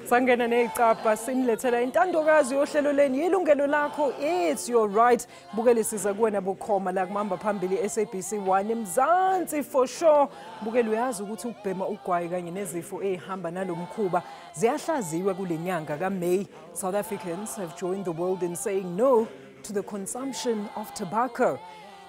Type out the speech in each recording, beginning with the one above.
Sangena necapha sinilethela intandokazi yohlelo leni Yilungelo Lakho. It's your right. Bukele siza kuwena bukhoma la kumamba phambili SABC 1 eMzansi for sure. Bukele uyazi ukuthi ukubhema ugwayi kanye nezifo ehamba nalomkhuba ziyahlaziwe kule nyanga kaMay. South Africans have joined the world in saying no to the consumption of tobacco.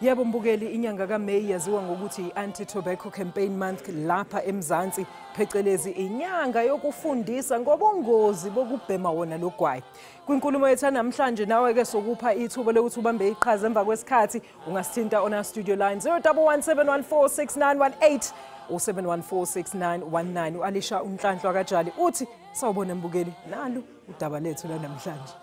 Yebo mbukeli, inyanga kaMay yaziwa ngokuthi anti-tobacco campaign month lapha eMzansi, phecelezi inyanga yokufundisa ngobungozi bokubhema wona logwayi. Kwinkulumo yethu namhlanje nawe ke sokupha ithuba lokuthi ubambe iqhaza emva kwesikhathi, ungasithinta on our studio line 0117146918 or 7146919. U-Alisha Unhlanhla Kajali uthi sawubona mbukeli, nalo udaba lethu la namhlanje.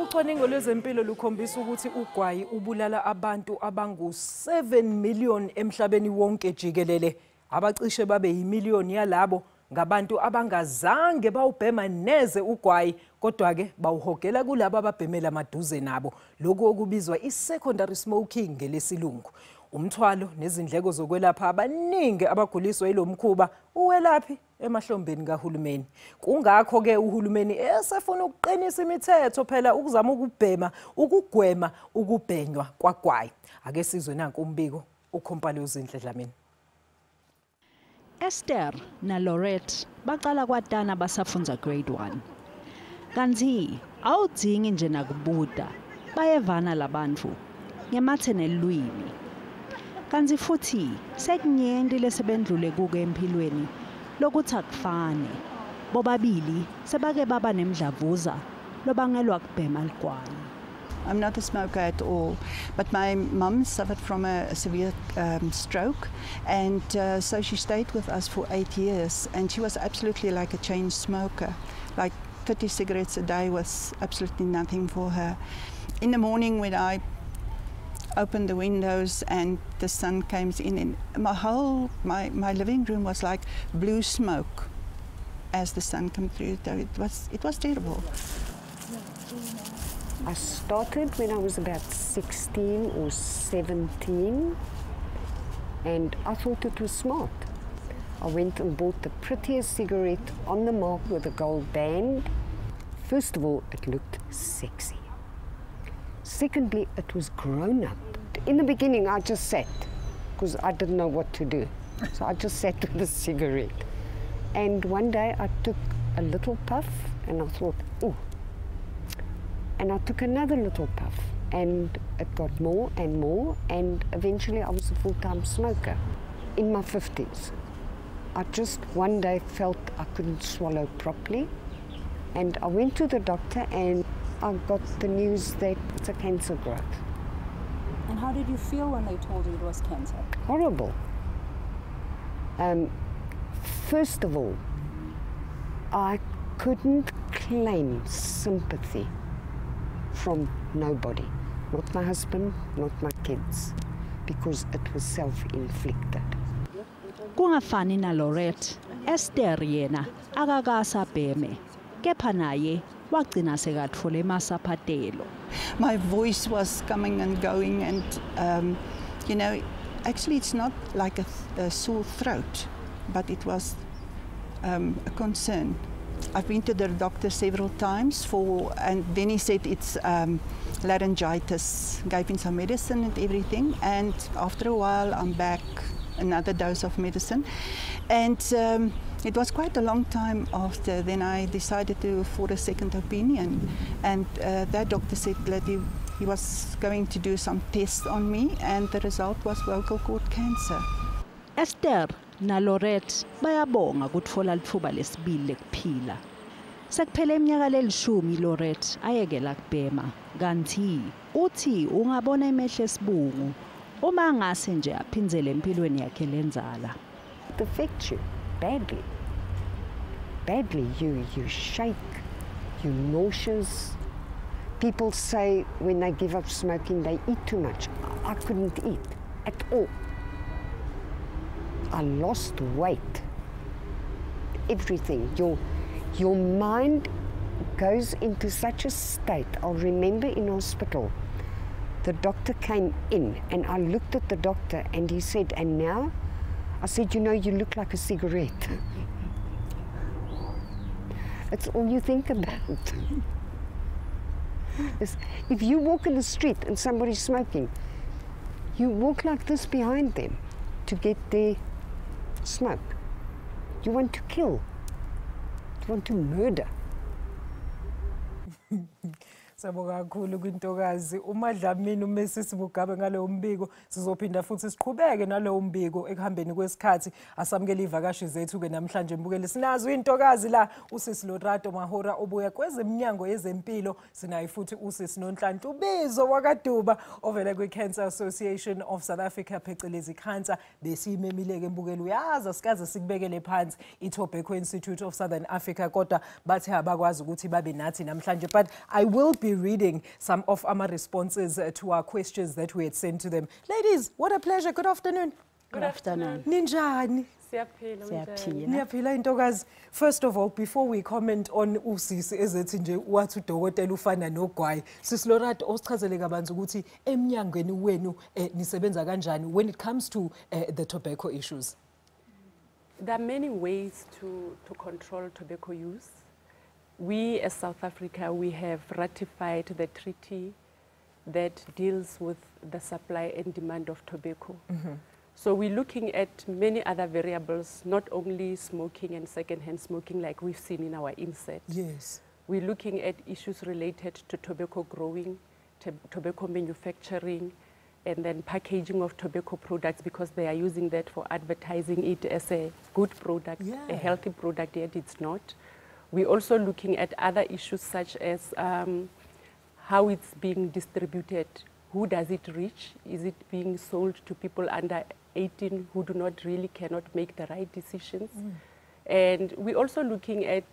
Ucwaningo lwezempilo lukhombisa ukuthi ugwayi ubulala abantu abangu 7 million emhlabeni wonke jikelele. Abacishe babe yimiliyoni yalabo ngabantu abangazange bawubhema neze ugwayi, kodwa ke bawuhogela kulabo ababhemela maduze nabo, lokho okubizwa i-secondary smoking ngelesilungu. Umthwalo nezindleko zokwelapha abaningi abaguliswa yilomkhuba uwelaphi emahlombeni kahulumeni. Kungakho ke uhulumeni esefuna ukuqinisa imithetho phela ukuzama ukugwema ukubhenywa kwagwayi. Ake sizwe nanku umbiko ukhompale uzinhle Dlamini. Esther na Lorette baqala kwatana basafunza grade 1. Kanti awudzingi nje nakubuda, bayevana labantu ngemathe nelwimi. Kanti futhi sekunyenti lesebendlule kuke empilweni lokuthi akufane. Bobabili sebake baba nemdlavuza lobangelwa kubhema ligwayi. I'm not a smoker at all, but my mum suffered from a severe stroke, and so she stayed with us for 8 years, and she was absolutely like a chain smoker. Like 30 cigarettes a day was absolutely nothing for her. In the morning when I opened the windows and the sun came in, and my living room was like blue smoke as the sun came through. It was terrible. I started when I was about 16 or 17, and I thought it was smart. I went and bought the prettiest cigarette on the market with a gold band. First of all, it looked sexy. Secondly, it was grown up. In the beginning, I just sat, because I didn't know what to do. So I just sat with the cigarette. And one day I took a little puff, and I thought, ooh. And I took another little puff, and it got more and more, and eventually I was a full-time smoker. In my 50s, I just one day felt I couldn't swallow properly, and I went to the doctor, and I got the news that it's a cancer growth. And how did you feel when they told you it was cancer? Horrible. First of all, I couldn't claim sympathy from nobody, not my husband, not my kids, because it was self-inflicted. Kungafani na Lorette, Esther yena akakasa bheme, kepha naye wagcina sekatfole masaphatelo. My voice was coming and going, and you know, actually it's not like a sore throat, but it was a concern. I've been to the doctor several times and then he said it's laryngitis, gave me some medicine and everything, and after a while I'm back, another dose of medicine, and it was quite a long time after then I decided for a second opinion, and that doctor said that he was going to do some tests on me, and the result was vocal cord cancer. Esther naLorette bayabonga ukuthola lithuba lesibili lekuphila. Sekuphele iminyaka lelishumi Lorette ayekela kubhema kanti uthi ungabona emehle esibungu uma ngase nje aphinzele empilweni yakhe lenzala. It affects you badly. Badly, you shake, you're nauseous. People say when they give up smoking, they eat too much. I couldn't eat at all. I lost weight. Everything. Your mind goes into such a state. I'll remember in hospital, the doctor came in and I looked at the doctor and he said, and now? I said, you know, you look like a cigarette. That's all you think about. If you walk in the street and somebody's smoking, you walk like this behind them to get their smoke. You want to kill. You want to murder. Sabonga kakhulu kwintokazi uMadlamini uMrs Mugabe ngalo mbiko sizophinda futhi siqhubeke nalo mbiko ekuhambeni kwesikhathi asamukele ivakashi zethu ke namhlanje mbukeli sinazo intokazi la usisi Lorato Mahora obuya kwezeminyango yezempilo sinayi futhi usisi Nonhlanhla Ubizo wakaDuba ovela kweCancer Association of South Africa phecelezi cancer besimemileke mbukeli uyazi sikaze sikubekele phansi iTobacco Institute of Southern Africa kodwa bathi abakwazi ukuthi babe nathi namhlanje but I will be reading some of our responses to our questions that we had sent to them. Ladies, what a pleasure. Good afternoon. Good afternoon. Ninjani? Siyaphila intokazi. First of all, before we comment on usisi ezethi nje wathi udokotela ufana nogwayi, Sis Lorato osichazele kabanzi ukuthi eminyangweni wenu nisebenza kanjani when it comes to the tobacco issues. There are many ways to control tobacco use. We, as South Africa, we have ratified the treaty that deals with the supply and demand of tobacco. So we're looking at many other variables, not only smoking and secondhand smoking like we've seen in our insert. Yes. We're looking at issues related to tobacco growing, tobacco manufacturing, and then packaging of tobacco products because they are using that for advertising it as a good product, a healthy product, yet it's not. We're also looking at other issues such as how it's being distributed. Who does it reach? Is it being sold to people under 18 who do not really cannot make the right decisions? And we're also looking at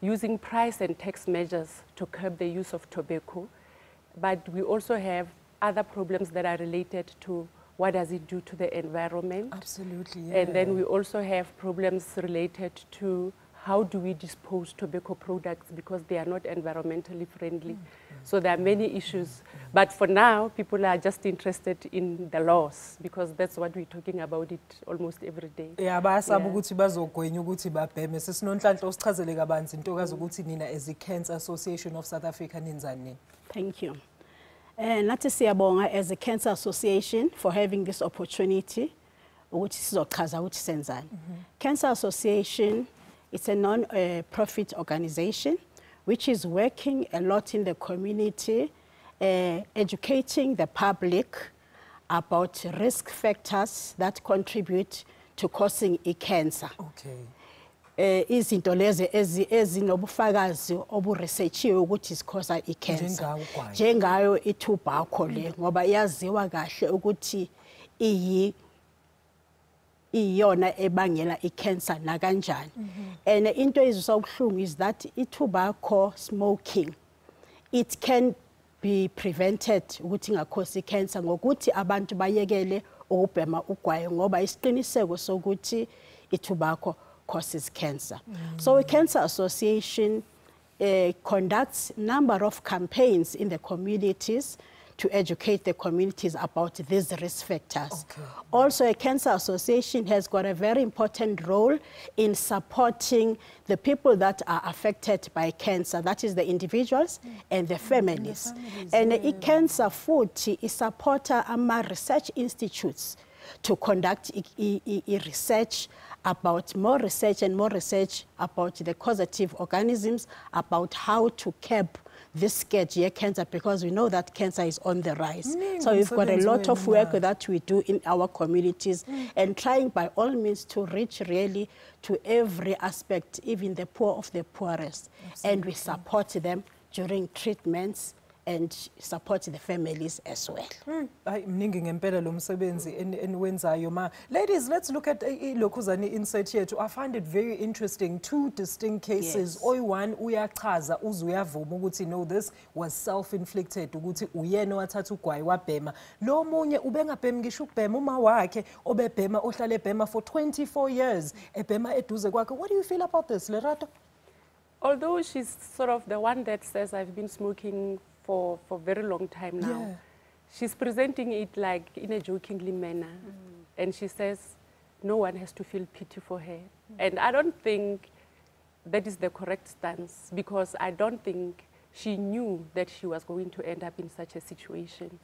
using price and tax measures to curb the use of tobacco. But we also have other problems that are related to what does it do to the environment. Absolutely, yeah. And then we also have problems related to how do we dispose tobacco products because they are not environmentally friendly. So there are many issues. But for now, people are just interested in the laws because that's what we're talking about it almost every day. Yeah, bayasaba ukuthi bazogwenya ukuthi babheme. Sisinonhlanhla osichazele kabanzi intokazi ukuthi nina as the Cancer Association of South Africa nenzani. Thank you. Nathi siyabonga as a Cancer Association for having this opportunity ukuthi sizochaza ukuthi senzani. Cancer Association, it's a non-profit organization which is working a lot in the community, educating the public about risk factors that contribute to causing cancer. Okay. Izinto lezi ezinobufakazi oburesearchiwe ukuthi zikhoza icancer. Njengayo itobacco le ngoba iyaziwa kahle ukuthi iyona ebangela icancer nakanjani. And into ezisobuhlungu is that tobacco smoking, it can be prevented ukuthi ngakhosi icancer ngokuthi abantu bayekele ukubhema ugwayi ngoba isiqiniseko sokuthi tobacco causes cancer. So a Cancer Association conducts a number of campaigns in the communities to educate the communities about these risk factors. Okay. Also, a Cancer Association has got a very important role in supporting the people that are affected by cancer, that is the individuals and the families. And cancer futhi supporta research institutes to conduct research about more research about the causative organisms, about how to curb this scourge here, cancer, because we know that cancer is on the rise. So we've got a lot of work that we do in our communities and trying by all means to reach really to every aspect, even the poor of the poorest. Absolutely. And we support them during treatments and support the families as well. Ladies, let's look at Lokuzani insert here. I find it very interesting. Two distinct cases. Yes. One, uyachaza uzuyavuma ukuthi no, this was self-inflicted. Ukuthi uyena wathatha ugwayi wabhema. Lo munye ubengabhemi ngisho ukubhema uma wakhe obebhema ohlale ebhema for 24 years. Ebhema eduze kwakhe. What do you feel about this, Lerato? Although she's sort of the one that says I've been smoking for a very long time now. Yeah. She's presenting it like in a jokingly manner. And she says no one has to feel pity for her. And I don't think that is the correct stance, because I don't think she knew that she was going to end up in such a situation.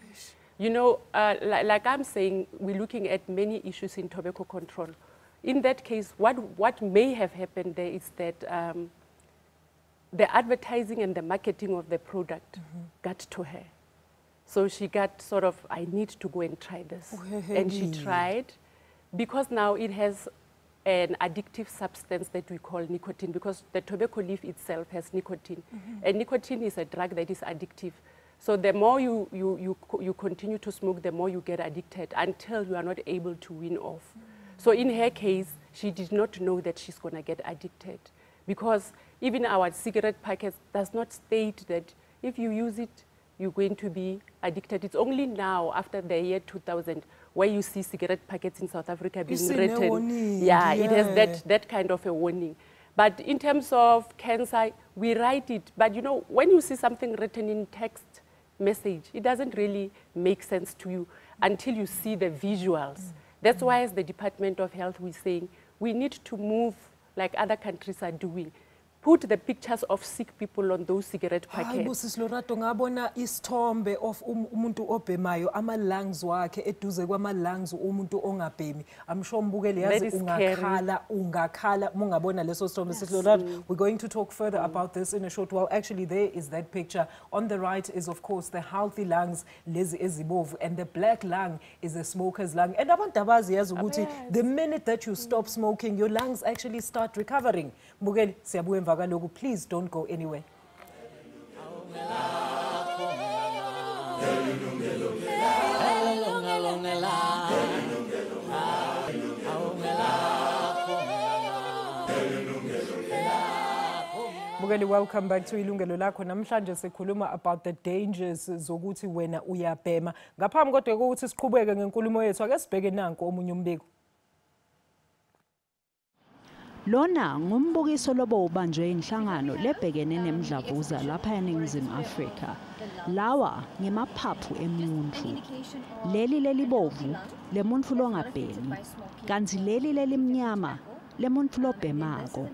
You know, like I'm saying, we're looking at many issues in tobacco control. In that case, what may have happened there is that the advertising and the marketing of the product got to her. So she got sort of, I need to go and try this. And she tried, because now it has an addictive substance that we call nicotine, because the tobacco leaf itself has nicotine. And nicotine is a drug that is addictive. So the more you continue to smoke, the more you get addicted until you are not able to wean off. So in her case, she did not know that she's going to get addicted, because even our cigarette packets does not state that if you use it, you're going to be addicted. It's only now, after the year 2000, where you see cigarette packets in South Africa being written. Yeah, it has that kind of a warning. But in terms of cancer, we write it. But you know, when you see something written in text message, it doesn't really make sense to you until you see the visuals. That's why, as the Department of Health, we're saying we need to move like other countries are doing. Put the pictures of sick people on those cigarette packets. Ngabona isithombe of umuntu obhemayo, ama-lungs wakhe eduze kwama-lungs umuntu ongabhemi. I'm sure mbukeli yazi ungakhala mungabona leso sithombe. We're going to talk further about this in a short while. Actually, there is that picture. On the right is, of course, the healthy lungs, lezi ezibovu, and the black lung is a smoker's lung. And abantu abazi yazi ukuthi the minute that you stop smoking, your lungs actually start recovering. Mbukeli siyabuya. Please don't go anywhere. Welcome back to Yilungelo Lakho. Namhlanje sikhuluma about the dangers zokuthi wena uyabhema. Ngaphambi kodwa ukuthi siqhubeke ngenkulumo yethu, ake sibheke nanku omunye umbiko. Lona ngumbukiso lobo ubanjwe inhlangano lebhekene nemidlavuza lapha eNingizimu Afrika. Lawa ngemaphaphu emuntu. Leli bovu lemuntu longabhemi. Kanti leli limnyama lemuntu lobhemako.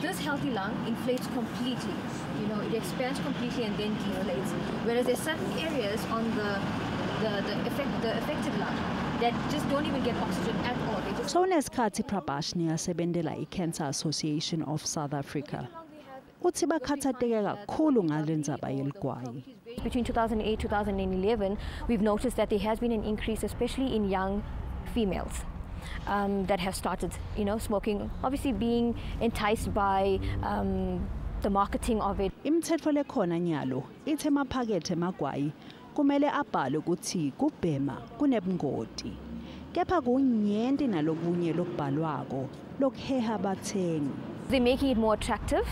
This healthy lung inflates completely. You know, it expands completely and then deflates. Whereas there's certain areas on the affected lung that just don't even get oxygen at all. So nesikhathi Prabashni asebenzela iCancer Association of South Africa. Uthi bakhathateke kakhulu ngalendzaba yeligwayi. Between 2008 2011, we've noticed that there has been an increase, especially in young females that have started, smoking. Obviously, being enticed by the marketing of it. Imithetho lekhona nyalo ithe maphakethe emagwayi kumele abhale ukuthi kubhema kunebungoti. Kepha kunyenti nalokunye lokubhalwako lokheha bathengi. They're making it more attractive.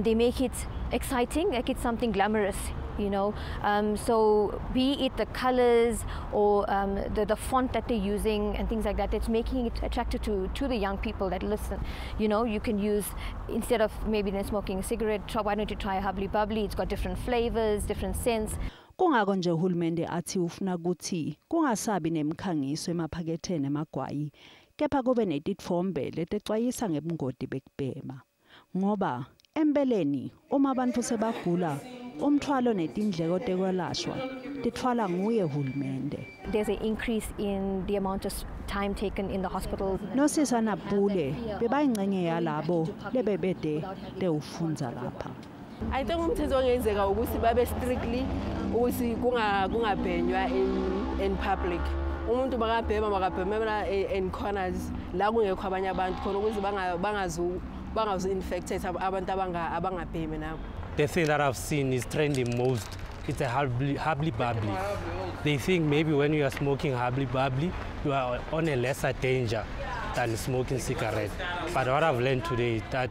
They make it exciting, like it's something glamorous, So be it the colors or the font that they're using and things like that, it's making it attractive to the young people that listen. You can use, instead of maybe then smoking a cigarette, why don't you try a Hubbly Bubbly? It's got different flavors, different scents. Kungako nje uhulumende athi ufuna ukuthi kungasabi nemikhangiso emaphaketheni emagwayi, kepha kube netitfombe letexwayisa ngebungoti bekubhema. Ngoba empeleni uma abantu sebagula, umthwalo netindleko tekwelashwa tithwala nguye uhulumende. There's an increase in the amount of time taken in the hospital. Nosisa Napule bebayingcenye yalabo lebebede teufundza lapha. I think umthetho ongenzeka ukuthi babe strictly ukuthi kungabhenywa in public. Umuntu makabhemela in corners la kungekho abanye abantu khona ukuthi bangazu infected abantu abangabhemi nabo. The thing that I've seen is trending most. It's a hubbly bubbly. They think maybe when you are smoking hubbly bubbly, you are on a lesser danger than smoking cigarette. But what I've learned today is that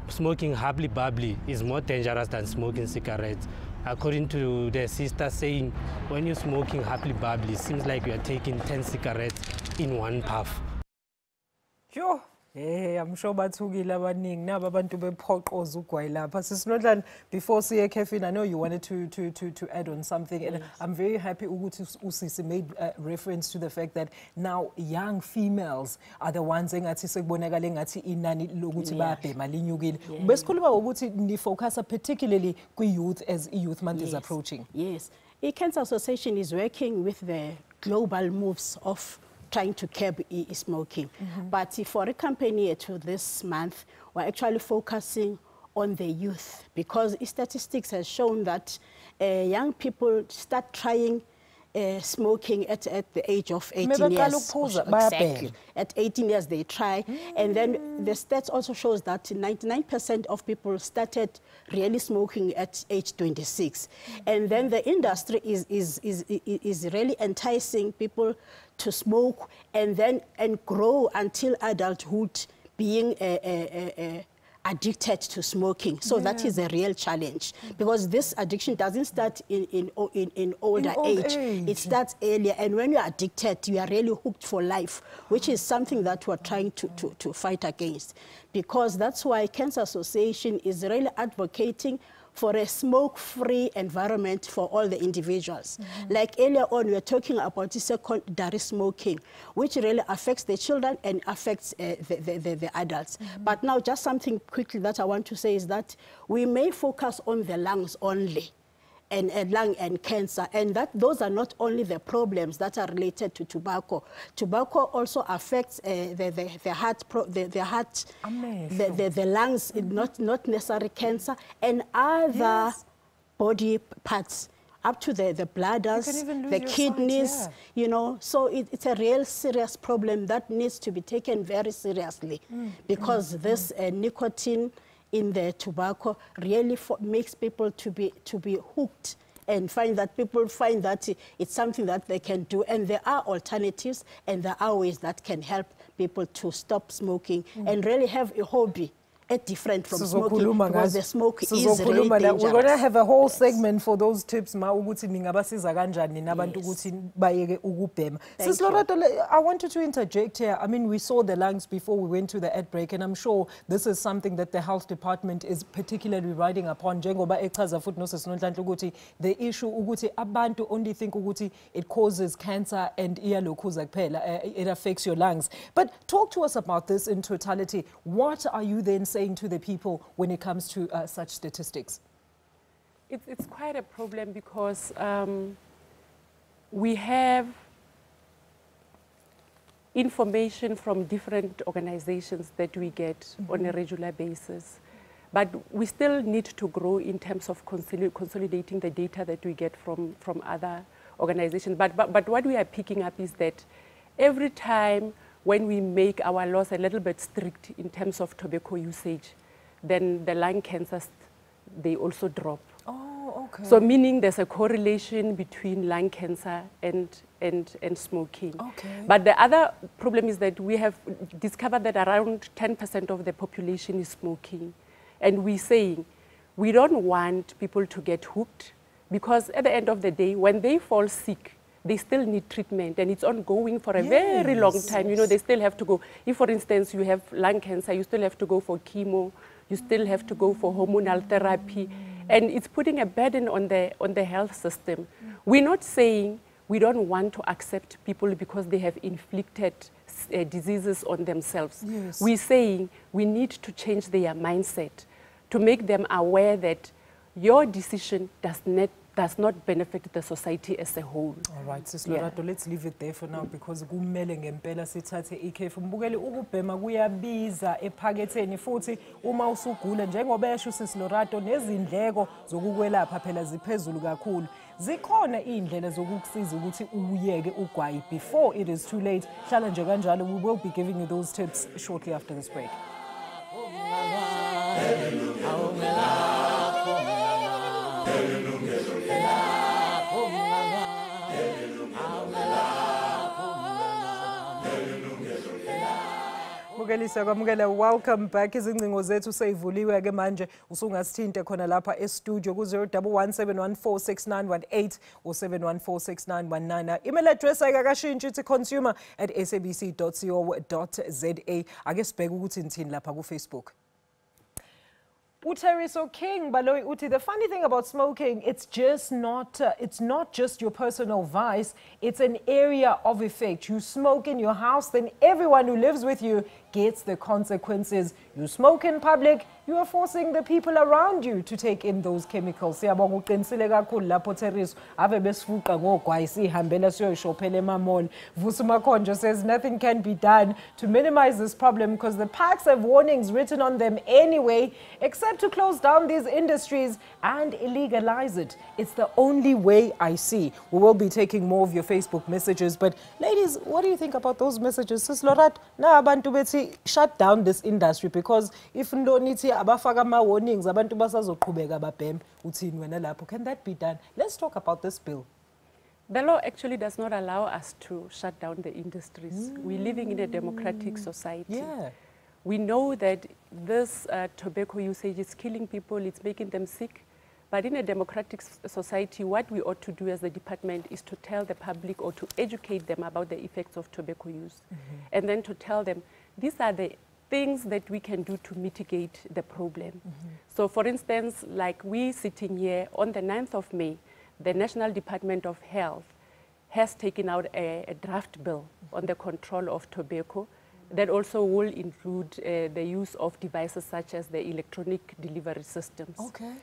smoking hubbly bubbly is more dangerous than smoking cigarettes. According to the sister saying, when you're smoking hubbly bubbly, it seems like you are taking 10 cigarettes in one puff. Sure. Hey, I'm sure bathukile abaningi naba abantu bephoqoza ugwayi lapha. Sisinodlana, before siye caffeine, I know you wanted to add on something, and I'm very happy ukuthi usisi made reference to the fact that now young females are the ones engathi sekubonakala engathi inani lokuthi bayabhema linyukile. Besikhuluma ukuthi ni focus particularly kwi youth as youth month is approaching. Yes. I-Cancer Association is working with the global moves of trying to curb smoking. But for a company to this month, we're actually focusing on the youth because statistics has shown that young people start trying smoking at the age of 18 years. Exactly. At 18 years they try. And then the stats also shows that 99% of people started really smoking at age 26. And then the industry is really enticing people to smoke and grow until adulthood, being addicted to smoking. So that is a real challenge because this addiction doesn't start in older age. It starts earlier, and when you're addicted, you are really hooked for life, which is something that we're trying to fight against. Because that's why Cancer Association is really advocating for a smoke-free environment for all the individuals. Like earlier on, we were talking about secondary smoking, which really affects the children and affects the adults. But now, just something quickly that I want to say is that we may focus on the lungs only, and lung and cancer, and that those are not only the problems that are related to tobacco. Tobacco also affects the heart, the lungs, not necessarily cancer, and other body parts, up to the bladders, the kidneys, you know. So it's a real serious problem that needs to be taken very seriously because this nicotine in the tobacco really makes people to be hooked, and people find that it's something that they can do, and there are alternatives and there are ways that can help people to stop smoking and really have a hobby different from smoking, because the smoke is really dangerous. We're going to have a whole segment for those tips. I wanted to interject here. I mean, we saw the lungs before we went to the ad break, and I'm sure this is something that the health department is particularly riding upon. The issue abantu only think it causes cancer and it affects your lungs. But talk to us about this in totality. What are you then saying to the people when it comes to such statistics? It's quite a problem because we have information from different organizations that we get on a regular basis. But we still need to grow in terms of consolidating the data that we get from other organizations. But what we are picking up is that every time when we make our laws a little bit strict in terms of tobacco usage, then the lung cancers, they also drop. Oh, okay. So meaning there's a correlation between lung cancer and smoking. Okay. But the other problem is that we have discovered that around 10% of the population is smoking. And we're saying we don't want people to get hooked, because at the end of the day, when they fall sick, they still need treatment, and it's ongoing for a very long time. You know, they still have to go. If, for instance, you have lung cancer, you still have to go for chemo, you still have to go for hormonal therapy, and it's putting a burden on the health system. We're not saying we don't want to accept people because they have inflicted diseases on themselves. We're saying we need to change their mindset to make them aware that your decision does does not benefit the society as a whole. All right, Sis Lorato, let's leave it there for now because kumele ngempela sithathe ikhefu. Mbukeli ukubhema kuyabiza ephaketheni futhi uma usugula njengoba esho Sis Lorato nezindleko zokukwelapha phela ziphezulu kakhulu. Zikhona indlela zokukusiza ukuthi uyeke ugwayi before it is too late. Hlala nje kanjalo, we will be giving you those tips shortly after this break. Welcome back. Izingcingo zethu seyivuliwe ke manje usungasithinte khona lapha e-studio ku 0117146918 or 71469199. Email address ayikakashintshi ithi consumer@sabc.co.za. Ake sibheke ukuthi nithini lapha ku Facebook. Uteriso King Baloyi Uti, the funny thing about smoking, it's not just your personal vice, it's an area of effect. You smoke in your house, then everyone who lives with you gets the consequences. You smoke in public, you are forcing the people around you to take in those chemicals. Siyabonga uqinisile kakhulu lapho Teriso ave besifuqa ngogwayi sihambela siyoyishophela emamall. Vusuma Konjo says nothing can be done to minimize this problem because the packs have warnings written on them anyway, except to close down these industries and illegalize it. It's the only way I see. We will be taking more of your Facebook messages, but ladies, what do you think about those messages? Sis Lorat, na abantu bethi shut down this industry because if ndonithi abafaka ama warnings abantu basazoqhubeka babheme uthini wena lapho. Can that be done? Let's talk about this bill. The law actually does not allow us to shut down the industries. We're living in a democratic society. Yeah. We know that this tobacco usage is killing people, it's making them sick. But in a democratic society, what we ought to do as the department is to tell the public or to educate them about the effects of tobacco use. And then to tell them, these are the things that we can do to mitigate the problem. So for instance, like we sitting here on the 9th of May, the National Department of Health has taken out a draft bill on the control of tobacco that also will include the use of devices such as the electronic delivery systems. Okay.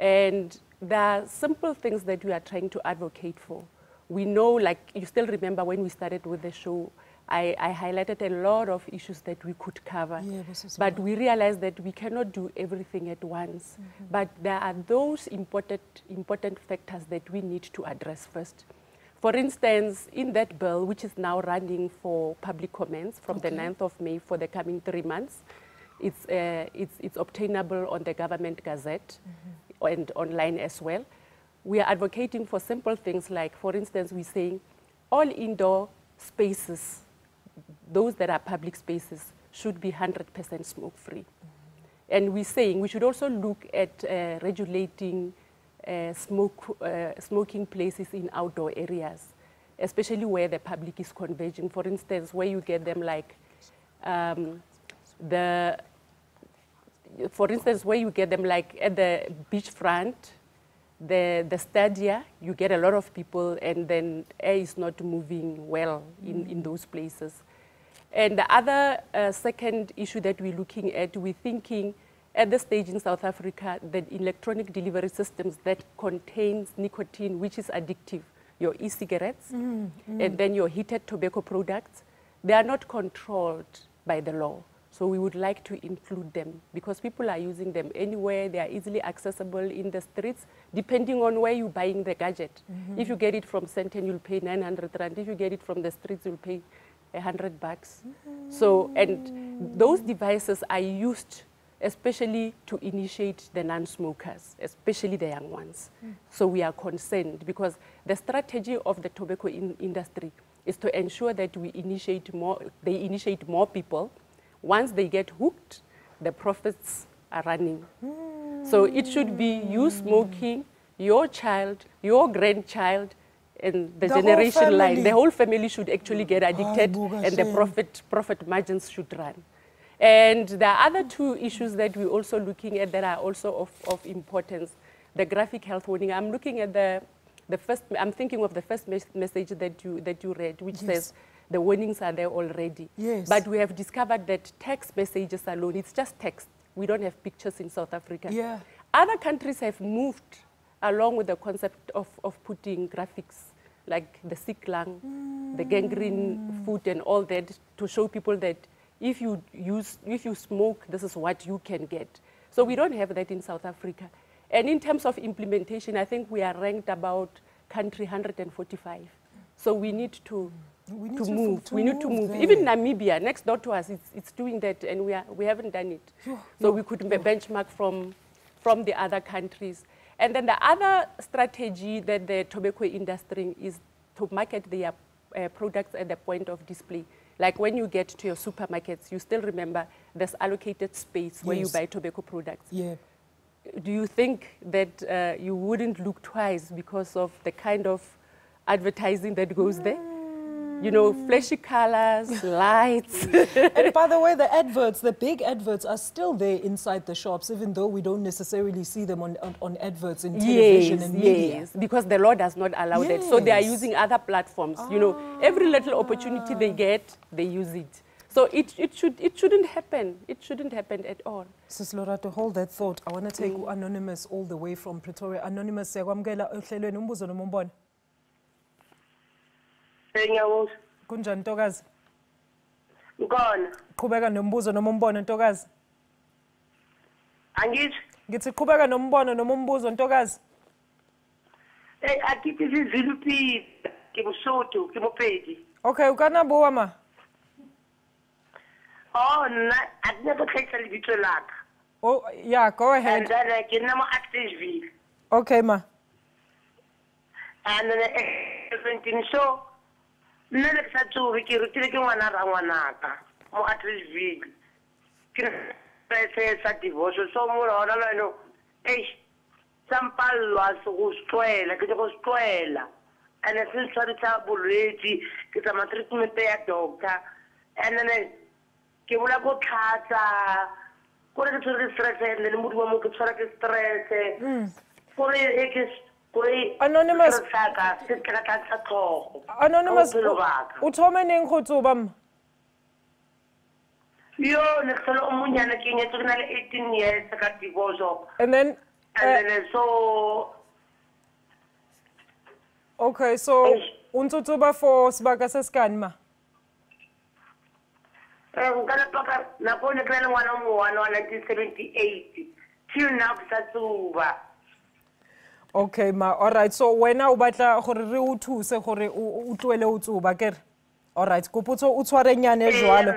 And there are simple things that we are trying to advocate for. We know, like you still remember when we started with the show, I highlighted a lot of issues that we could cover. Yeah, but we realized that we cannot do everything at once. But there are those important factors that we need to address first. For instance, in that bill, which is now running for public comments from the 9th of May for the coming 3 months, it's obtainable on the Government Gazette and online as well. We are advocating for simple things like, for instance, we're saying all indoor spaces, those that are public spaces, should be 100% smoke-free. And we're saying we should also look at regulating smoking places in outdoor areas, especially where the public is converging. For instance, where you get them like for instance, where you get them like at the beachfront, the stadia, you get a lot of people and then air is not moving well in those places. And the other second issue that we're looking at, we're thinking at this stage in South Africa, the electronic delivery systems that contains nicotine, which is addictive, your e-cigarettes, and then your heated tobacco products, they are not controlled by the law. So we would like to include them because people are using them anywhere. They are easily accessible in the streets, depending on where you're buying the gadget. If you get it from Senten, you'll pay 900 Rand. If you get it from the streets, you'll pay $100. So, and those devices are used especially to initiate the non-smokers, especially the young ones. So we are concerned because the strategy of the tobacco industry is to ensure that they initiate more people. Once they get hooked, the profits are running. So it should be you smoking, your child, your grandchild, and the generation line. The whole family should actually get addicted, and the profit margins should run. And there are other two issues that we're also looking at that are also of importance. The graphic health warning. I'm looking at I'm thinking of the first message that you read, which says the warnings are there already. But we have discovered that text messages alone, it's just text. We don't have pictures in South Africa. Other countries have moved along with the concept of putting graphics like the sick lung, the gangrene food and all that, to show people that if you smoke, this is what you can get. So we don't have that in South Africa. And in terms of implementation, I think we are ranked about country 145. So we need to move. We need to move. There. Even Namibia, next door to us, it's doing that, and we haven't done it. So we could benchmark from the other countries. And then the other strategy that the tobacco industry is to market their products at the point of display. Like when you get to your supermarkets, you still remember there's allocated space where you buy tobacco products. Yeah. Do you think that you wouldn't look twice because of the kind of advertising that goes there? You know, flashy colors, lights. And by the way, the adverts, the big adverts are still there inside the shops, even though we don't necessarily see them on adverts in television and media. Yes, because the law does not allow that. So they are using other platforms. You know, every little opportunity they get, they use it. So it shouldn't happen. It shouldn't happen at all. Sis Laura, to hold that thought, I want to take Anonymous all the way from Pretoria. Anonymous, siyakwamukela ohlelweni umbuzo noma umbono. Kunjani Ntokazi? Ngona. Qhubeka nombuzo noma umbono Ntokazi. Angithi? Ngithi qhubeka nombono noma umbuzo Ntokazi. Akithi iziluphi kimsuthu kimopedi. Okay, ukana buwa ma. Oh, never takes a little luck. Oh, yeah, go ahead. And then I can never active. Okay, ma. And then so, nele ke sa tsobe ke rutile ke ngwana ra ngwanaka mo active. Ke sa divorce so mo rona no. Sampalwa so go stwela ke go stwela. And since I tsa bolwetsi ke tsa treatment ya doctor. And then ke bula go tlhatsa go re ke stress and le mo mo ke tshwara ke stress go re ke Anonymous. Anonymous. Uthome neng go tsuba m? Yo, nekselo umunyana ke nyetso ke na le 18 years ka divorce. And then so okay, so untutsuba for sibaka sesikani ma? Ngala paka na kone ke na ngwana mo wa 1978 till now sa tsuba. Okay ma, all right. So wena o batla gore re o thuse gore o tlwele o tsuba kere. All right, kuputso o tshware nyane jwalo.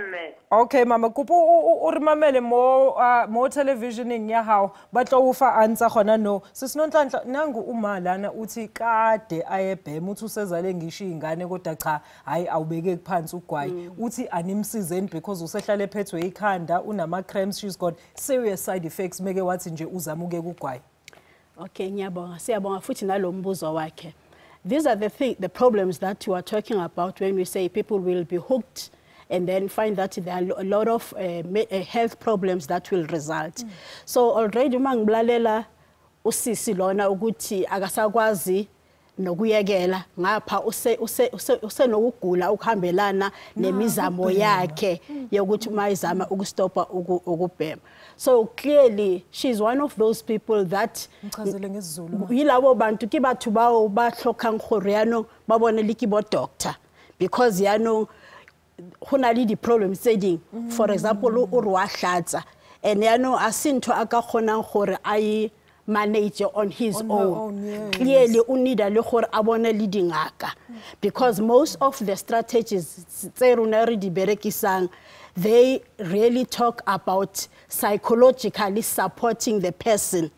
Okay mama, kupu o re mamele mo televisioning ya hao batla o fa answer khona no. Sisinonhlanhla nangu umalana uthi kade ayebhema uthi usezale ngisho ingane kodwa cha hayi awubeke phansi ugwayi. Uthi animsizeni because usehlale phethwe ikhanda unama cramps, she's got serious side effects meke wathi nje uzamuke ugwayi. Okay, ngiyabonga. Siyabonga futhi nalombuzo wakhe. These are the problems that you are talking about when we say people will be hooked and then find that there are a lot of health problems that will result. So already mangiblalela usisi lona ukuthi akasakwazi nokuyekela ngapha usenokugula ukuhambelana nemizamo yakhe yokuthi mayizama ukustopa ukubhema. So clearly she's one of those people that yilabo bantu ke batho bao ba hlokang gore yano ba bone le ke bo doctor because yano hona le di problems tse ding. For example o re wa hlatsa and yano asintho aka khonang gore ai manage on his own. Yes. Clearly unida le gore a bone le dingaka because most of the strategies tse rona re di berekisang they really talk about psychologically supporting the person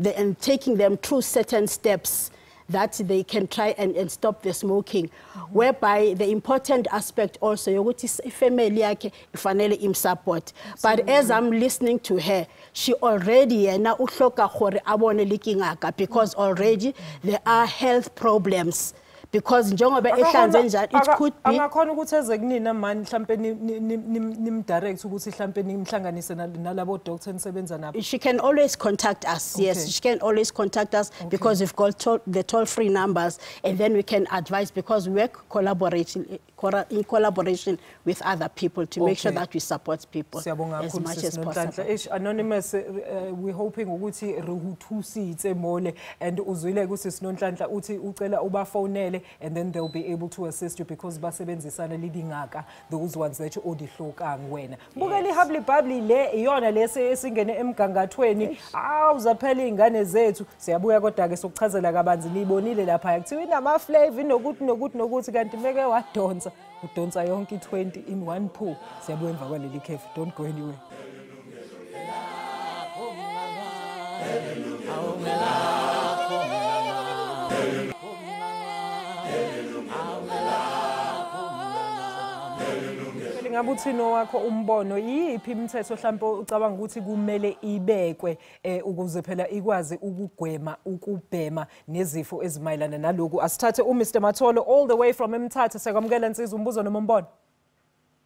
and taking them through certain steps that they can try and stop the smoking. Whereby the important aspect also, yokuthi family yake ifanele im support. But as I'm listening to her, she already yena uhloka gore abone likingaka because already there are health problems because njengoba ehlanze njalo it could be angakhona ukuthi eze kunina mani mhlambe nim-direct ukuthi mhlambe nimhlanganise nalabo doctor nisebenza nabo. She can always contact us. Okay. Yes, she can always contact us because we've got the toll-free numbers, and then we can advise because we work in collaboration with other people to make sure that we support people as much as possible. Anonymous, we're hoping ukuthi rehuthusitse mole and uzwile ukuthi sinonhlanhla uthi ucela ubafonele and then they'll be able to assist you because basebenzisana lidingaka those ones that you odihlokang wena. Bukeli habli babli le iyona lese esingene emgangathweni awuzaphela izingane zethu siyabuya kodwa ke sokuchazela kabanzi nibonile lapha kuthiwa inama flavor nokuthi kanti meke wadonsa udonsa yonke 20 in one pool. Siyabuya emva kwaleli khefu, don't go anywhere. Ngabe uthino wakho umbono yiphi imithetho mhlawumbe ucabanga ukuthi kumele ibekwe ukuze phela ikwazi ukubhema nezifo ezimayilana naloku? Asithathe uMr Matholo all the way from eMthatha. Sekwamukela Nsizwa, umbuzo noma umbono?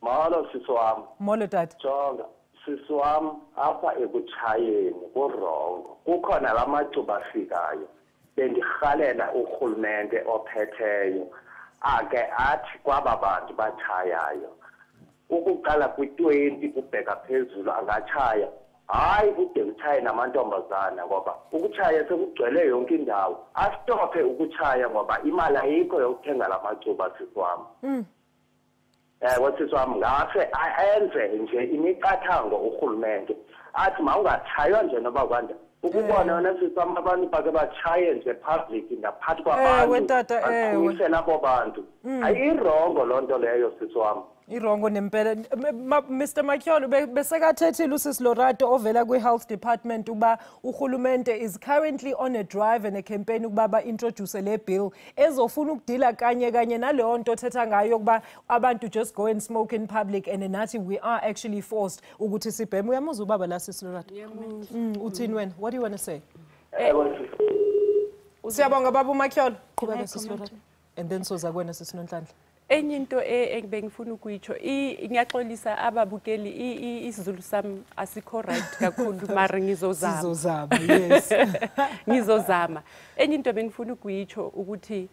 Mahalo sisi wami. Molo tata. Jonga sisi wami apha ekuchayeni kurongo kukhona lamacuba afikayo bendihalela urhulumente ophetheyo ake athi kwaba bantu bachayayo ukuqala kwi-20 kubheka phezulu angachaya hayi kude kuchaye namantombazana ngoba ukuchaya sekugcwele yonke indawo asitophe ukuchaya ngoba imali ayikho yokuthenga lamacuba sisi wami. Sisi wami ngase ayenze nje imiqathango urhulumente athi mawungachaywa nje noba kwanda ukubona yona sisi wami abantu bake bachaye nje public ngaphakathi kwabantu bakhulise labo bantu ayirongo loo nto leyo sisi wami. Irongo nempela. Mr Makyolo besekathethile usisi Lorato ovela kwi-health department uba uhulumente is currently on a drive and a campaign ukuba ba-introduce le bill ezofuna ukudila kanye naleyo nto thetha ngayo ukuba abantu just go and smoke in public and nathi we are actually forced ukuthi sibheme. Uyamuzwa ubaba la sisi Lorato? Uthini wena? What do you want to say? Siyabonga baba Makyolo. Qhubeka sisi Lorato. And then soza kwena sisi Nonhlanhla. Enye into engibengifuna ukuyitsho ngiyaxolisa ababukeli isiZulu sami asikho right kakhulu mara ngizozama. Yes. Ngizozama. Enye into bengifuna ukuyitsho ukuthi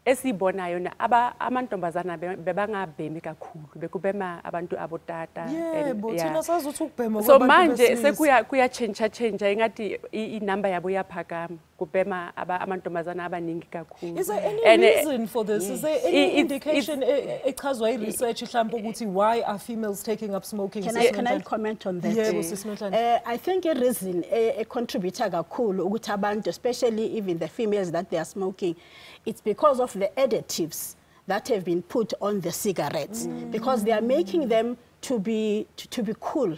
esibonayo na amantombazana bebangabhemi kakhulu bekubema abantu abotata. Yebo thina sazuthi ukubhema so manje sekuya change engathi inamba yabo yaphakama kubhema amantombazana abaningi kakhulu. Is there any reason for this? Is there any indication echazwa research mhlawumbe ukuthi why are females taking up smoking? Can I comment on that? Yebo sisi. I think a reason a contributor kakhulu ukuthi abantu especially even the females that they are smoking, it's because of the additives that have been put on the cigarettes because they are making them to be cool.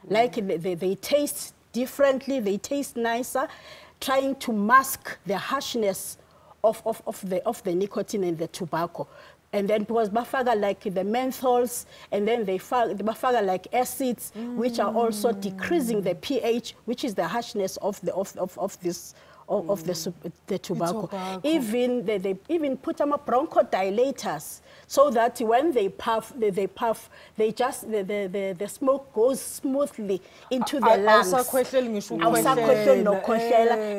Like they taste differently, they taste nicer, trying to mask the harshness of the nicotine and the tobacco. And then because bafaga like the menthols, and then they bafaga like acids, which are also decreasing the pH, which is the harshness of the tobacco. Even they even put them up bronchodilators so that when they puff, the smoke goes smoothly into the lungs.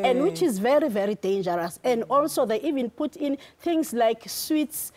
And which is very, very dangerous. And also they even put in things like sweets,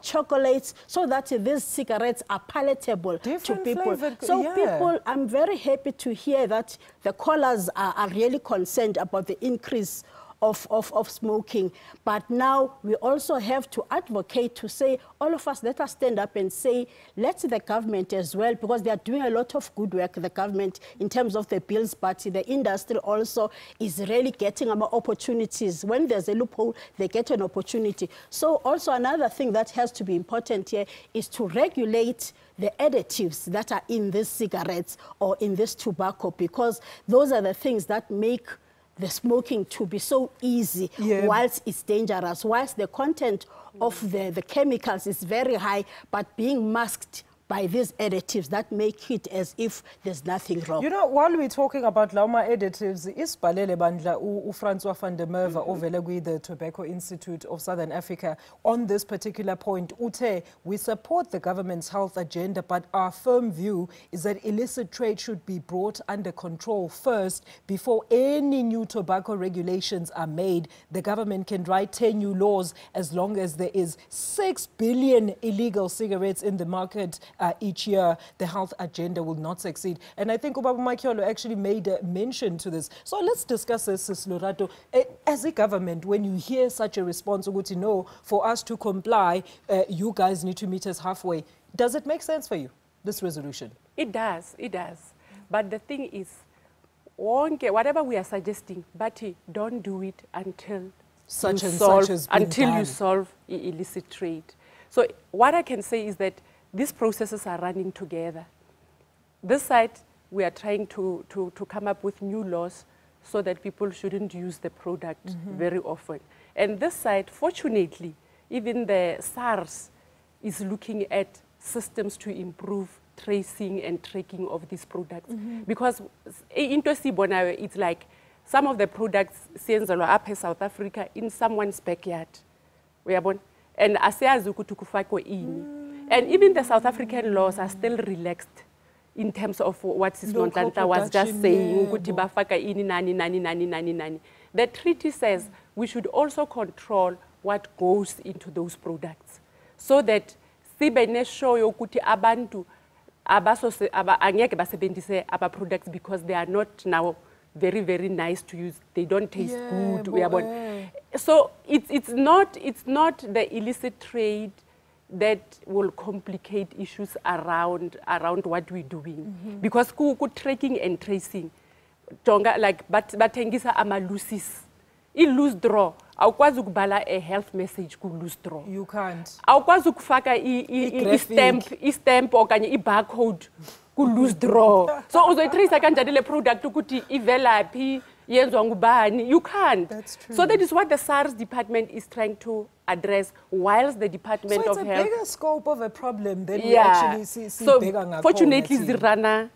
chocolates, so that these cigarettes are palatable to people. So people, I'm very happy to hear that the callers are really concerned about the increase of smoking. But now we also have to advocate to say, all of us, let us stand up and say, let the government as well, because they are doing a lot of good work, the government, in terms of the bills, but the industry also is really getting opportunities. When there's a loophole, they get an opportunity. So also another thing that has to be important here is to regulate the additives that are in these cigarettes or in this tobacco, because those are the things that make the smoking to be so easy, whilst it's dangerous, whilst the content of the chemicals is very high, but being masked by these additives that make it as if there's nothing wrong. You know, while we're talking about Lauma additives, isibhalele bandla uFrancois van der Merwe ovela the Tobacco Institute of Southern Africa on this particular point. Ute, we support the government's health agenda, but our firm view is that illicit trade should be brought under control first before any new tobacco regulations are made. The government can write 10 new laws as long as there is 6 billion illegal cigarettes in the market each year. The health agenda will not succeed. And I think Ubaba Makiolo actually made a mention to this. So let's discuss this, Sis Lorato. As a government, when you hear such a response, no, for us to comply, you guys need to meet us halfway. Does it make sense for you, this resolution? It does, it does. But the thing is, whatever we are suggesting, but don't do it until such you and solve, such has been until done. you solve illicit trade. So what I can say is that these processes are running together. This side, we are trying to come up with new laws so that people shouldn't use the product very often. And this side, fortunately, even the SARS is looking at systems to improve tracing and tracking of these products. Because it's like some of the products siyenzelwa up in South Africa in someone's backyard. And and even the South African laws are still relaxed in terms of what Sis Nontanta was just saying. The treaty says we should also control what goes into those products, so that sibene show yokuthi abantu angeke basebenzise aba products because they are not now very, very nice to use. They don't taste good. So it's not the illicit trade that will complicate issues around what we're doing. Because tracking and tracing, like batengisa amalusis, loose draw. Awukwazi ukubhala a health message ku loose draw. You can't. Awukwazi ukufaka i-stamp okanye i-barcode ku loose draw. So uzoyitrace kanjani le product ukuthi ivelaphi yenzwa ngubani. You can't. That's true. So that is what the SARS department is trying to address, whilst the Department of Health. So it's a bigger scope of a problem than we actually see so bigger ngakhona. Fortunately, Zirana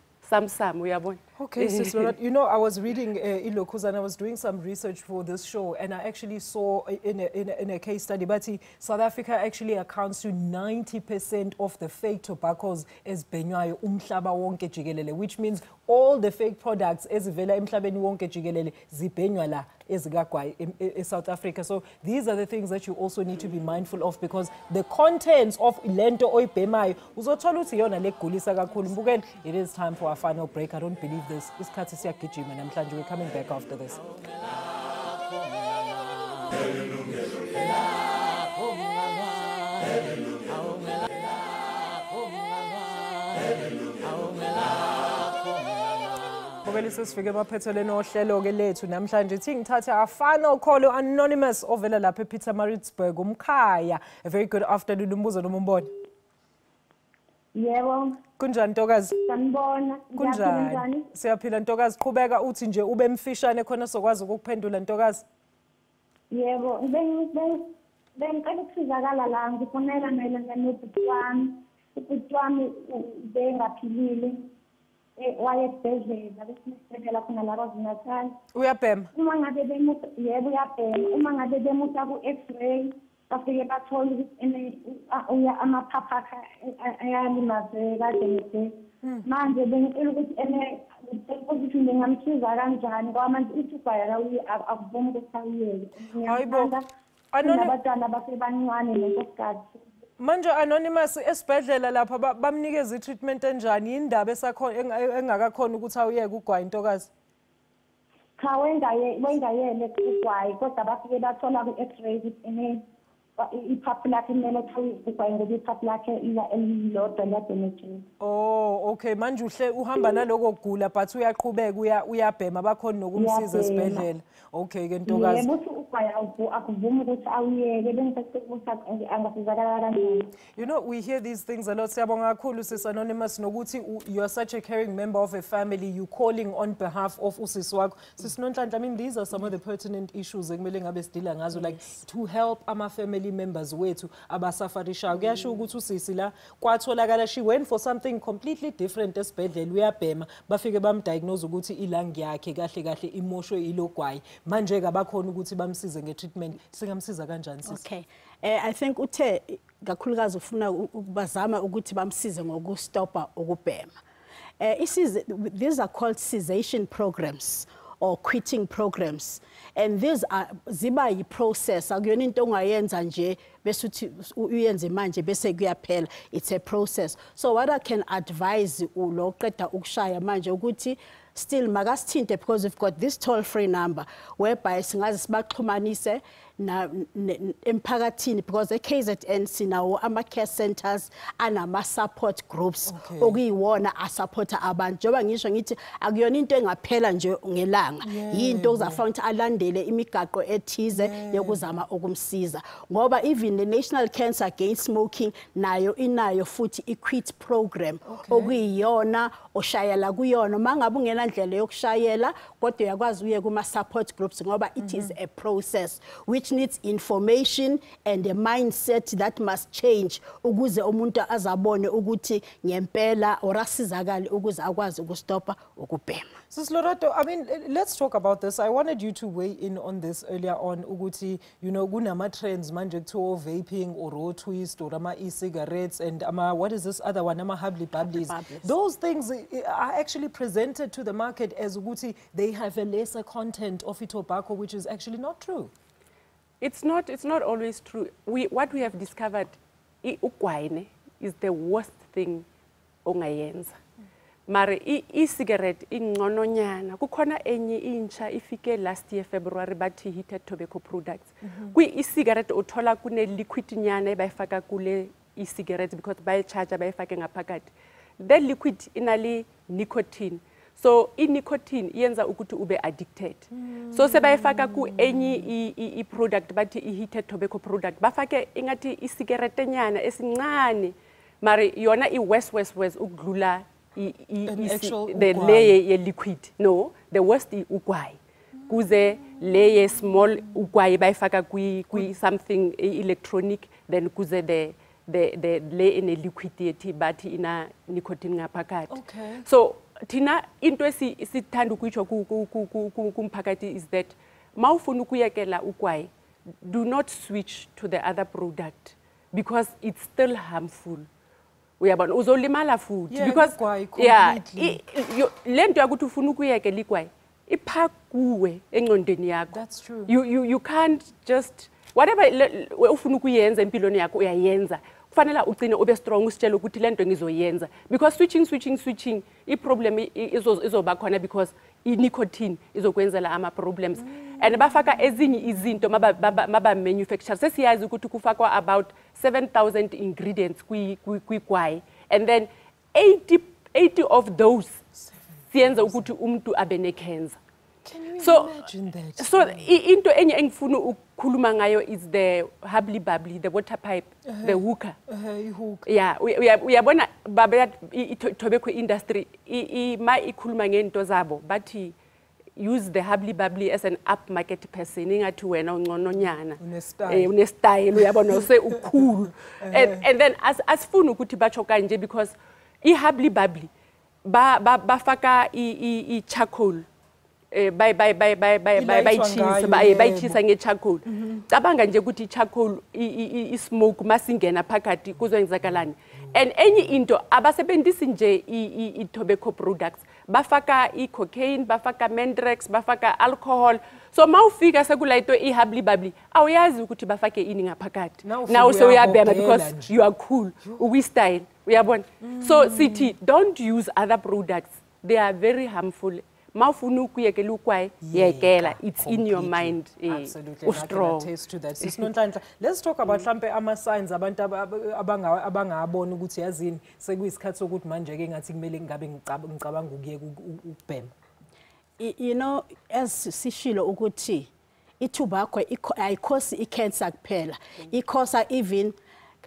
some we are born. Okay, Sis Lorato, you know, I was reading Ilokuza and I was doing some research for this show, and I actually saw in a case study, but South Africa actually accounts to 90% of the fake tobaccos as benywayo umhlaba wonke jikelele, which means all the fake products ezivela emhlabeni wonke jikelele zibenywa la ezigagwayi in South Africa. So these are the things that you also need to be mindful of, because the contents of lento oyibhemayo uzothola uthi yona legulisa kakhulu. Mbukeni, it is time for our final break. I don't believe this. Isikhathi siyagijima namhlanje. We're coming back after this. Sifike baphethelene ohlelo ke lethu namhlanje thi ngithathe afana ukholo anonymous ovela lapha ePietermaritzburg umkhaya. A very good afternoon umbuzo noma umbona. Yebo. Kunjani Ntokazi? Sanibona. Kunjani? Siyaphila Ntokazi, qhubeka uthi nje ube mfishane khona sokwazi ukuphendula Ntokazi. Yebo, bengicela ukusizakala la ngifonela mayelana nobhuti wami. Ubhuti wami bengaphilile. Wayesibhedlela bese sibhedlela khona la KwaZulu-Natal. Uyabhema? Uma ngabe bemusa, yebo uyabhema. Uma ngabe bemusa ku X-ray bafike bathola ukuthi amaphapha akhe ayalimazeka kade. Manje bengicela ukuthi ngingamsiza kanjani ngoba manje uthubhayela akubona ukuthi awuyeke. Hayibo. Abantwana basebancane lenkosikazi. Manje anonymous esibhedlela lapha bamnikeza i-treatment enjani? Indaba engakakhona ukuthi awuyeke ugwayi Ntokazi? Cha wengayele ugwayi kodwa bafike bathola ku X-ray iphaphu lakhe kumele ukuthi ugwayi ngoba iphaphu lakhe elilodwa liyadamage. Oh, okay. Manje uhamba naloko kugula but uyaqhubeka uyabhema bakhona nokumsiza esibhedlela. Okay ke Ntokazi. Yebo ugwayi akuvumi ukuthi awuyeke bengifese ukuthi angasizakala kanjani. You know, we hear these things a lot. Siyabonga kakhulu Sis Anonymous nokuthi you are such a caring member of a family, you calling on behalf of usisi wakho. Sis Nonhlanhla, I mean, these are some of the pertinent issues ekumele ngabe sidila ngazo, like to help ama family members wethu abasafarishayo. Kuyasho ukuthi usisi la kwatholakala she went for something completely different esibhedlela, uyabhema bafike bamdiagnose ukuthi ilangi yakhe kahle kahle imoshwe ilogwayi. Manje ke abakhona ukuthi bamsize nge-treatment. Singamsiza kanjani sis? Okay. I think uthe kakhulukazi ufuna ukubazama ukuthi bamsize ngokustopa ukubhema. These are called cessation programs or quitting programs, and these are ziba yi-process. Akuyona into ongayenza nje bese uthi uyenze manje bese kuyaphela. It's a process. So what I can advise ulo qeda ukushaya manje ukuthi still makasithinte, because we've got this toll-free number whereby singaze sibaxhumanise na emphakathini, because eKZN sinawo ama-care centers anama-support groups okuyiwona asupporta abantu. Njengoba ngisho ngithi akuyona into engaphela nje ngelanga, yinto ozafuna ukuthi alandele imigaqo ethize yokuzama ukumsiza, ngoba even the National Cancer Against Smoking nayo inayo futhi i-quit program okuyiyona oshayela kuyona. Mangabe ungena ndlela yokushayela kodwa uyakwazi uye kuma-support groups, ngoba it is a process which needs information and a mindset that must change ukuze umuntu azabone ukuthi ngempela orasizakala ukuze akwazi ukustopa ukubhema. Sis Lorato, I mean, let's talk about this. I wanted you to weigh in on this earlier on. Uguti, you know, kunama trends manje kuthiwa vaping or raw twist or ama e-cigarettes and what is this other one, ama habli bablis. Those things are actually presented to the market as uguti they have a lesser content of tobacco, which is actually not true. It's not always true. What we have discovered, ugwayi is the worst thing ongayenza. Mare e-cigarette ingcono nyana. Kukhona enye intsha ifike last year February bathi heated tobacco products. Kwi e-cigarette uthola kune liquid nyana ebayifaka kule e-cigarette because bayicharge bayifake ngaphakathi. The liquid inali nicotine. So nicotine yenza ukuthi ube addicted. So sebayifaka ku enye i-product bathi i-heated tobacco product bafake ingathi i-cigarette nyana esincane mari yona i-west ukudlula the layer ye liquid. No, the worst ugwayi. Kuze layer small ugwayi bayifaka kwi something electronic, then kuze the layer in a liquid yethi bathi ina nicotine ngaphakathi. So Tina, into esithanda ukuyitsho kumphakathi is that mawufuna ukuyekela ugwayi, do not switch to the other product because it's still harmful. Uyabona uzolimala futhi because lento yakuthi ufuna ukuyekela igwayi iphakuwe engqondweni yakho. That's true. You can't just whatever ufuna ukuyenza empilweni yakho uyayenza. Kufanele ugcine ube strong usitshela ukuthi lento ngizoyenza because switching i-problem izoba khona because i-nicotine izokwenzela ama-problems and bafaka ezinye izinto maba-manufacture. Sesiyazi ukuthi kufakwa about 7,000 ingredients kwigwayi and then 80 of those siyenza ukuthi umuntu abe ne-cancer. Can you imagine that? So into enye engifuna ukukhuluma ngayo is the habli babli, the water pipe, the hookah. Yeah, uyabona baba tobacco industry ma ikhuluma ngento zabo bathi use the habli babli as an upmarket person ingathi wena ungcono nyana une style uyabona use ukhulu and then asifuna ukuthi bacho kanje because habli babli bafaka i charcoal bayithisa nge-charcoal. Cabanga nje ukuthi i-charcoal i-smoke masingena phakathi kuzoyenzakalani. And enye into abasebenzisi nje i-tobacco products bafaka i-cocaine, bafaka mandrax, bafaka alcohol. So mawufika sekulayito i-habli babli awuyazi ukuthi bafake ini ngaphakathi. Now so uyabhema because you are cool, uwi-style, uyabona. So sithi don't use other products, they are very harmful. Mawufuna ukuyekela ugwayi yekela, it's in your mind. Absolutely, I can attest to that. Sis Nonhlanhla, let's talk about mhlambe ama-signs abantu abangabona ukuthi yazini sekuyisikhathi sokuthi manje ke ngathi kumele ngabe ngicabanga ukuyeka ukubhema. You know, as sishilo ukuthi i-tobacco ayikhosi i-cancer kuphela, ikhosa even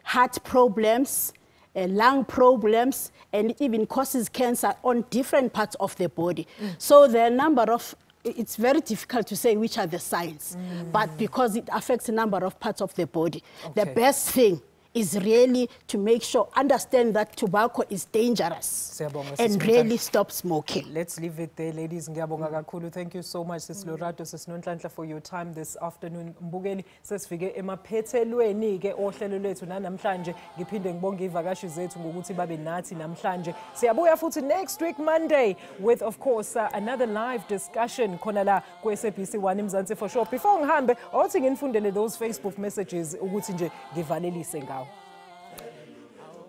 heart problems, lung problems, and it even causes cancer on different parts of the body. So there are a number of, it's very difficult to say which are the signs, but because it affects a number of parts of the body, the best thing is really to make sure, understand that tobacco is dangerous and really stop smoking. Let's leave it there, ladies. Thank you so much, Sis Lorato, Sis Nonhlanhla, for your time this afternoon. Mbukeli, sesifike emaphethelweni ke ohlelo lwethu namhlanje. Ngiphinde ngibonge ivakashi zethu ngokuthi babe nathi namhlanje. Siyabuya futhi next week Monday with, of course, another live discussion khona la ku SABC 1 Mzansi for sure. Before ngihambe, awuthi nginifundele those Facebook messages ukuthi nje ngivalelise ngawo.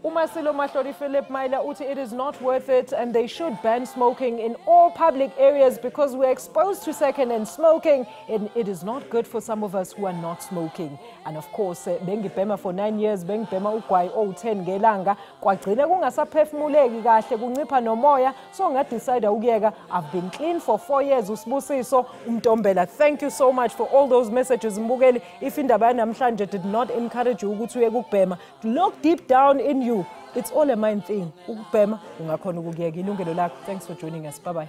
Umasilo Mahlori Philip Maila uti it is not worth it and they should ban smoking in all public areas because we're exposed to second-hand smoking and it is not good for some of us who are not smoking. And of course, bengibhema for 9 years, bengibhema ugwayi o-10 ngelanga, kwagcina kungasaphefumuleki kahle, kuncipha nomoya, so ngadecide ukuyeka. I've been clean for 4 years. Usibusiso Umtombela, thank you so much for all those messages. Mbukeli, if indaba namhlanje did not encourage you ukuthi uyeke ukubhema, look deep down in you. It's all a mind thing. Ukubhema ungakhona ukuyeka. Yilungelo lakho. Thanks for joining us. Bye bye.